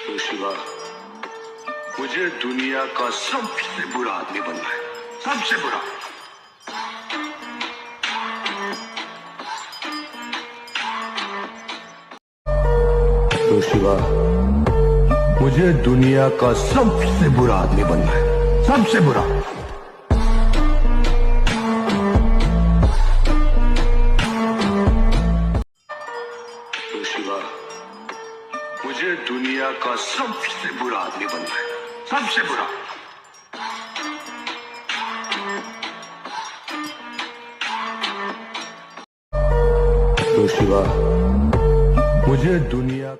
तो शिवा, मुझे दुनिया का सबसे बुरा आदमी बनना है, सबसे बुरा। तो शिवा, मुझे दुनिया का सबसे बुरा आदमी बनना है, सबसे बुरा। तो शिवा, मुझे दुनिया का सबसे बुरा आदमी बनना है, सबसे बुरा। तो शिवा, मुझे दुनिया